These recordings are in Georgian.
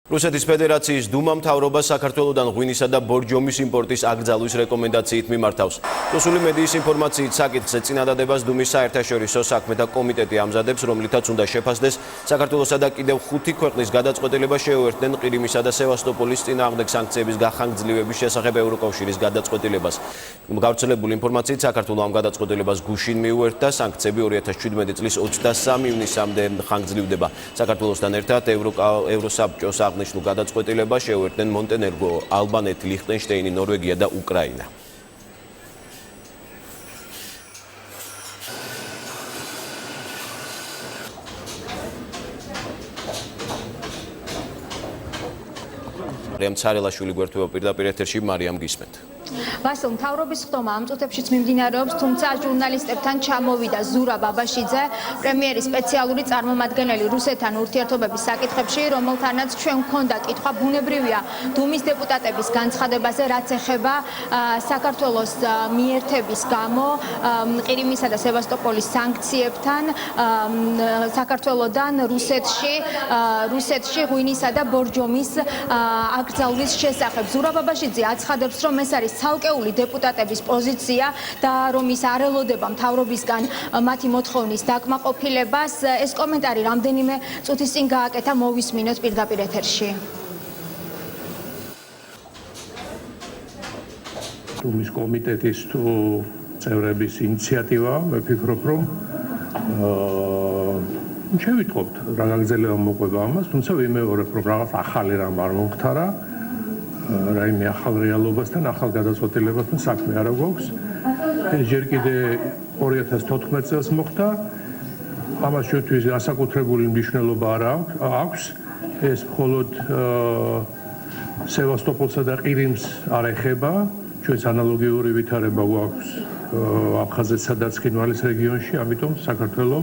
რუსეთის ფედერაციის დუმა მთავრობა საქართველოდან ღვინისა და ბორჯომის იმპორტის აკრძალვის რეკომენდაციით მიმართავს. რუსული მედიის ინფორმაციით საკითხზე წინადადებას დუმის საერთაშორისო საქმეთა კომიტეტი ამზადებს, რომლითაც უნდა შეფასდეს საქართველოსა და კიდევ 5 ქვეყნის გადაწყვეტილება შეუერთდნენ ყირიმისა და სევასტოპოლის წინააღმდეგ სანქციების გახანგრძლივების შესახებ ევროკავშირის გადაწყვეტილებას. გავრცელებული ინფორმაციით საქართველო ამ გადაწყვეტილებას გუშინ მიუერთდა, სანქციები 2017 წლის 23 ივნისამდე ხანგრძლივდება. საქართველოსთან ერთად ევროსაბჭოს აღნიშნულ გადაწყვეტილებას შეუერთდნენ მონტენეგრო, ალბანეთი, ლიხტენშტეინი, ნორვეგია და უკრაინა. მარიამ ცარელაშვილი გვერდდება პირდაპირ ეთერში. მარიამ, გისმენთ. ვასილ, მთავრობის ხდომა ამ წუთებშიც მიმდინარეობს, თუმცა ჟურნალისტებთან ჩამოვიდა ზურაბ ბაბაშიძე, პრემიერის სპეციალური წარმომადგენელი რუსეთთან ურთიერთობების საკითხებში, რომელთანაც ჩვენ გვქონდა კითხვა, ბუნებრივია დუმის დეპუტატების განცხადებაზე, რაც ეხება საქართველოს მიერთების გამო ყირიმისა და სევასტოპოლის სანქციებთან საქართველოდან რუსეთში ღვინისა და ბორჯომის აკრძალვის შესახებ. ზურაბ ბაბაშიძე აცხადებს, რომ ეს არის ცალკეული დეპუტატების პოზიცია და რომ ის არ ელოდება მთავრობისგან მათი მოთხოვნის დაკმაყოფილებას. ეს კომენტარი რამდენიმე წუთის წინ გააკეთა, მოვისმინოთ პირდაპირ ეთერში. დუმის კომიტეტის თუ წევრების ინიციატივა, მე ვფიქრობ, რომ შევიტყობთ რა გაგრძელება მოყვება ამას, თუმცა ვიმეორებ, რომ რაღაც ახალი რამ არ მომხდარა. რაიმე ახალ რეალობასთან, ახალ გადაწყვეტილებასთან საქმე არ გვაქვს. ეს ჯერ კიდე 2014 წელს მოხდა. ამას ჩვენთვის განსაკუთრებული მნიშვნელობა არ აქვს. ეს მხოლოდ სევასტოპოლსა და ყირიმს არ ეხება. ჩვენს ანალოგიური ვითარება გვაქვს აფხაზეთსა და ცხინვალის რეგიონში, ამიტომ საქართველო,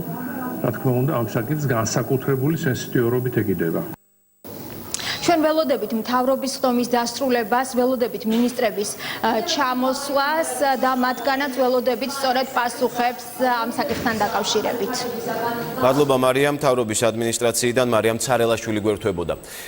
რა თქმა უნდა, ამ საკითხს განსაკუთრებული სენსიტიურობით ეკიდება. ჩვენ ველოდებით მთავრობის ხდომის დასრულებას, ველოდებით მინისტრების ჩამოსვლას და მათგანაც ველოდებით სწორედ პასუხებს ამ საკითხთან დაკავშირებით. მადლობა მარიამ, მთავრობის ადმინისტრაციიდან მარიამ ცარელაშვილი გვერდთვებოდა.